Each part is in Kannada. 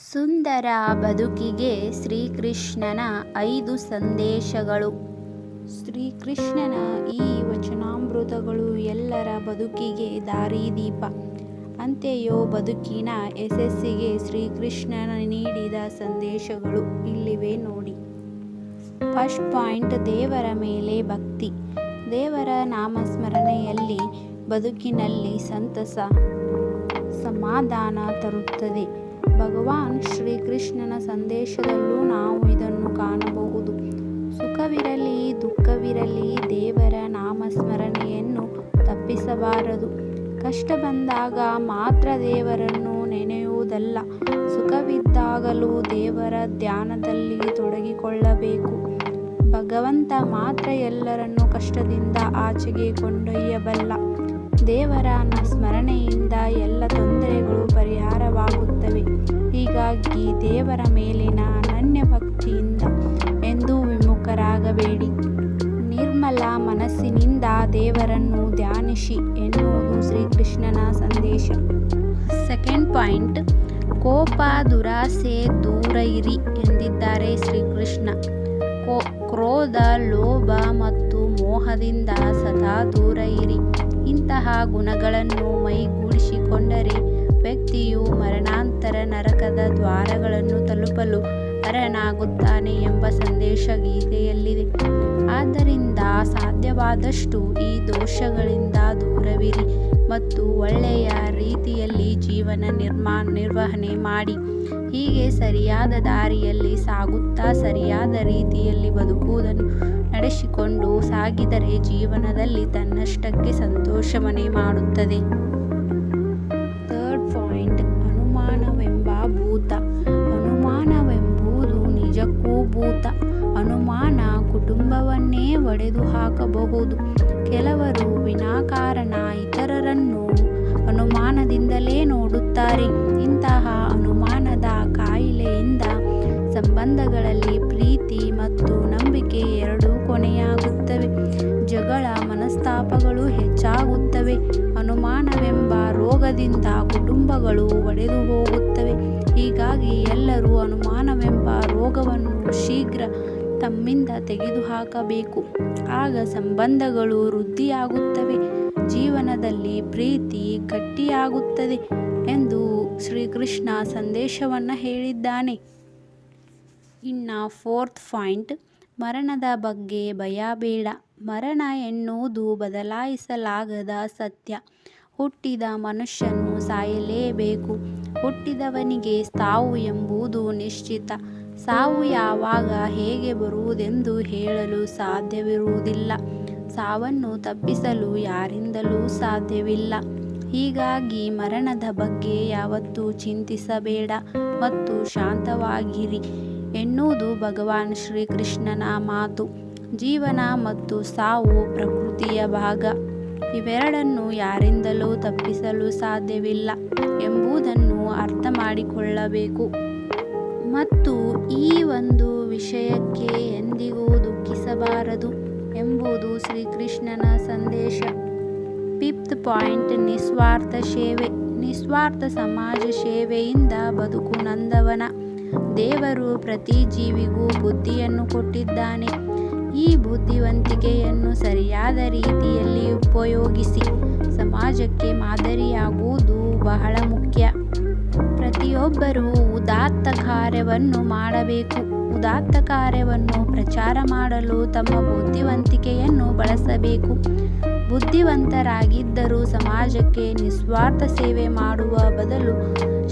ಸುಂದರ ಬದುಕಿಗೆ ಶ್ರೀಕೃಷ್ಣನ 5 ಸಂದೇಶಗಳು. ಶ್ರೀಕೃಷ್ಣನ ಈ ವಚನಾಮೃತಗಳು ಎಲ್ಲರ ಬದುಕಿಗೆ ದಾರಿದೀಪ. ಅಂತೆಯೋ ಬದುಕಿನ ಯಶಸ್ಸಿಗೆ ಶ್ರೀಕೃಷ್ಣನ ನೀಡಿದ ಸಂದೇಶಗಳು ಇಲ್ಲಿವೆ ನೋಡಿ. ಫಸ್ಟ್ ಪಾಯಿಂಟ್, ದೇವರ ಮೇಲೆ ಭಕ್ತಿ. ದೇವರ ನಾಮಸ್ಮರಣೆಯಲ್ಲಿ ಬದುಕಿನಲ್ಲಿ ಸಂತಸ, ಸಮಾಧಾನ ತರುತ್ತದೆ. ಭಗವಾನ್ ಶ್ರೀಕೃಷ್ಣನ ಸಂದೇಶದಲ್ಲೂ ನಾವು ಇದನ್ನು ಕಾಣಬಹುದು. ಸುಖವಿರಲಿ ದುಃಖವಿರಲಿ ದೇವರ ನಾಮಸ್ಮರಣೆಯನ್ನು ತಪ್ಪಿಸಬಾರದು. ಕಷ್ಟ ಬಂದಾಗ ಮಾತ್ರ ದೇವರನ್ನು ನೆನೆಯುವುದಲ್ಲ, ಸುಖವಿದ್ದಾಗಲೂ ದೇವರ ಧ್ಯಾನದಲ್ಲಿ ತೊಡಗಿಕೊಳ್ಳಬೇಕು. ಭಗವಂತ ಮಾತ್ರ ಎಲ್ಲರನ್ನೂ ಕಷ್ಟದಿಂದ ಆಚೆಗೆ ಕೊಂಡೊಯ್ಯಬಲ್ಲ. ದೇವರ ಸ್ಮರಣೆಯಿಂದ ಎಲ್ಲ ತೊಂದರೆಗಳು ಪರಿಹಾರವಾಗುತ್ತವೆ. ಹೀಗಾಗಿ ದೇವರ ಮೇಲಿನ ಅನನ್ಯ ಭಕ್ತಿಯಿಂದ ಎಂದೂ ವಿಮುಖರಾಗಬೇಡಿ. ನಿರ್ಮಲ ಮನಸ್ಸಿನಿಂದ ದೇವರನ್ನು ಧ್ಯಾನಿಸಿ ಎನ್ನುವುದು ಶ್ರೀಕೃಷ್ಣನ ಸಂದೇಶ. ಸೆಕೆಂಡ್ ಪಾಯಿಂಟ್, ಕೋಪ ದುರಾಸೆ ದೂರ ಇರಿ ಎಂದಿದ್ದಾರೆ ಶ್ರೀಕೃಷ್ಣ. ಕ್ರೋಧ, ಲೋಭ ಮತ್ತು ಮೋಹದಿಂದ ಸದಾ ದೂರ ಇರಿ. ಇಂತಹ ಗುಣಗಳನ್ನು ಮೈಗೂಡಿಸಿಕೊಂಡರೆ ವ್ಯಕ್ತಿಯು ಮರಣಾಂತರ ನರಕದ ದ್ವಾರಗಳನ್ನು ತಲುಪಲು ಅರ್ಹನಾಗುತ್ತಾನೆ ಎಂಬ ಸಂದೇಶ ಗೀತೆಯಲ್ಲಿದೆ. ಆದ್ದರಿಂದ ಸಾಧ್ಯವಾದಷ್ಟು ಈ ದೋಷಗಳಿಂದ ದೂರವಿರಿ ಮತ್ತು ಒಳ್ಳೆಯ ರೀತಿಯಲ್ಲಿ ಜೀವನ ನಿರ್ವಹಣೆ ಮಾಡಿ. ಹೀಗೆ ಸರಿಯಾದ ದಾರಿಯಲ್ಲಿ ಸಾಗುತ್ತಾ ಸರಿಯಾದ ರೀತಿಯಲ್ಲಿ ಬದುಕುವುದನ್ನು ನಡೆಸಿಕೊಂಡು ಸಾಗಿದರೆ ಜೀವನದಲ್ಲಿ ತನ್ನಷ್ಟಕ್ಕೆ ಸಂತೋಷ ಮನೆ ಮಾಡುತ್ತದೆ. ಥರ್ಡ್ ಪಾಯಿಂಟ್, ಅನುಮಾನವೆಂಬ ಭೂತ. ಅನುಮಾನವೆಂಬುದು ನಿಜಕ್ಕೂ ಭೂತ. ಅನುಮಾನ ಕುಟುಂಬವನ್ನೇ ಒಡೆದು ಹಾಕಬಹುದು. ಕೆಲವರು ವಿನಾಕಾರಣ ಇತರರನ್ನು ಅನುಮಾನದಿಂದಲೇ ನೋಡುತ್ತಾರೆ. ಇಂತಹ ಅನುಮಾನದ ಕಾಯಿಲೆಯಿಂದ ಸಂಬಂಧಗಳಲ್ಲಿ ಪ್ರೀತಿ ಮತ್ತು ನಂಬಿಕೆ ಎರಡೂ ಕೊನೆಯಾಗುತ್ತವೆ. ಜಗಳ, ಮನಸ್ತಾಪಗಳು ಹೆಚ್ಚಾಗುತ್ತವೆ. ಅನುಮಾನವೆಂಬ ರೋಗದಿಂದ ಕುಟುಂಬಗಳು ಒಡೆದು ಹೋಗುತ್ತವೆ. ಹೀಗಾಗಿ ಎಲ್ಲರೂ ಅನುಮಾನವೆಂಬ ರೋಗವನ್ನು ಶೀಘ್ರ ತಮ್ಮಿಂದ ತೆಗೆದುಹಾಕಬೇಕು. ಆಗ ಸಂಬಂಧಗಳು ವೃದ್ಧಿಯಾಗುತ್ತವೆ, ಜೀವನದಲ್ಲಿ ಪ್ರೀತಿ ಗಟ್ಟಿಯಾಗುತ್ತದೆ ಎಂದು ಶ್ರೀಕೃಷ್ಣ ಸಂದೇಶವನ್ನು ಹೇಳಿದ್ದಾನೆ. ಇನ್ನು ಫೋರ್ತ್ ಪಾಯಿಂಟ್, ಮರಣದ ಬಗ್ಗೆ ಭಯ ಬೇಡ. ಮರಣ ಎನ್ನುವುದು ಬದಲಾಯಿಸಲಾಗದ ಸತ್ಯ. ಹುಟ್ಟಿದ ಮನುಷ್ಯನು ಸಾಯಲೇಬೇಕು. ಹುಟ್ಟಿದವನಿಗೆ ಸಾವು ಎಂಬುದು ನಿಶ್ಚಿತ. ಸಾವು ಯಾವಾಗ ಹೇಗೆ ಬರುವುದೆಂದು ಹೇಳಲು ಸಾಧ್ಯವಿರುವುದಿಲ್ಲ. ಸಾವನ್ನು ತಪ್ಪಿಸಲು ಯಾರಿಂದಲೂ ಸಾಧ್ಯವಿಲ್ಲ. ಹೀಗಾಗಿ ಮರಣದ ಬಗ್ಗೆ ಯಾವತ್ತೂ ಚಿಂತಿಸಬೇಡ ಮತ್ತು ಶಾಂತವಾಗಿರಿ ಎನ್ನುವುದು ಭಗವಾನ್ ಶ್ರೀಕೃಷ್ಣನ ಮಾತು. ಜೀವನ ಮತ್ತು ಸಾವು ಪ್ರಕೃತಿಯ ಭಾಗ. ಇವೆರಡನ್ನು ಯಾರಿಂದಲೂ ತಪ್ಪಿಸಲು ಸಾಧ್ಯವಿಲ್ಲ ಎಂಬುದನ್ನು ಅರ್ಥ ಮಾಡಿಕೊಳ್ಳಬೇಕು. ಮತ್ತು ಈ ಒಂದು ವಿಷಯಕ್ಕೆ ಎಂದಿಗೂ ದುಃಖಿಸಬಾರದು ಎಂಬುದು ಶ್ರೀಕೃಷ್ಣನ ಸಂದೇಶ. ಫಿಫ್ತ್ ಪಾಯಿಂಟ್, ನಿಸ್ವಾರ್ಥ ಸೇವೆ. ನಿಸ್ವಾರ್ಥ ಸಮಾಜ ಸೇವೆಯಿಂದ ಬದುಕು ನಂದವನ. ದೇವರು ಪ್ರತಿ ಜೀವಿಗೂ ಬುದ್ಧಿಯನ್ನು ಕೊಟ್ಟಿದ್ದಾನೆ. ಈ ಬುದ್ಧಿವಂತಿಕೆಯನ್ನು ಸರಿಯಾದ ರೀತಿಯಲ್ಲಿ ಉಪಯೋಗಿಸಿ ಸಮಾಜಕ್ಕೆ ಮಾದರಿಯಾಗುವುದು ಬಹಳ ಮುಖ್ಯ. ಪ್ರತಿಯೊಬ್ಬರೂ ಉದಾತ್ತ ಕಾರ್ಯವನ್ನು ಮಾಡಬೇಕು. ಉದಾತ್ತ ಕಾರ್ಯವನ್ನು ಪ್ರಚಾರ ಮಾಡಲು ತಮ್ಮ ಬುದ್ಧಿವಂತಿಕೆಯನ್ನು ಬಳಸಬೇಕು. ಬುದ್ಧಿವಂತರಾಗಿದ್ದರೂ ಸಮಾಜಕ್ಕೆ ನಿಸ್ವಾರ್ಥ ಸೇವೆ ಮಾಡುವ ಬದಲು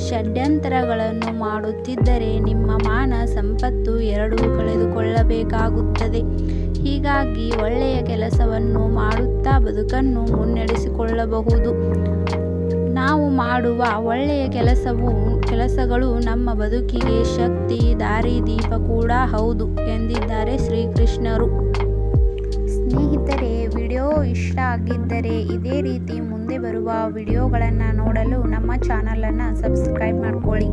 ಷಡ್ಯಂತ್ರಗಳನ್ನು ಮಾಡುತ್ತಿದ್ದರೆ ನಿಮ್ಮ ಮಾನ ಸಂಪತ್ತು ಎರಡೂ ಕಳೆದುಕೊಳ್ಳಬೇಕಾಗುತ್ತದೆ. ಹೀಗಾಗಿ ಒಳ್ಳೆಯ ಕೆಲಸವನ್ನು ಮಾಡುತ್ತಾ ಬದುಕನ್ನು ಮುನ್ನಡೆಸಿಕೊಳ್ಳಬಹುದು. ನಾವು ಮಾಡುವ ಒಳ್ಳೆಯ ಕೆಲಸಗಳು ನಮ್ಮ ಬದುಕಿಗೆ ಶಕ್ತಿ, ದಾರಿದೀಪ ಕೂಡ ಹೌದು ಎಂದಿದ್ದಾರೆ ಶ್ರೀಕೃಷ್ಣರು. ಸ್ನೇಹಿತರೆ, ವಿಡಿಯೋ ಇಷ್ಟ ಆಗಿದ್ದರೆ ಇದೇ ರೀತಿ ಮುಂದೆ ಬರುವ ವಿಡಿಯೋಗಳನ್ನು ನೋಡಲು ನಮ್ಮ ಚಾನಲನ್ನು ಸಬ್ಸ್ಕ್ರೈಬ್ ಮಾಡ್ಕೊಳ್ಳಿ.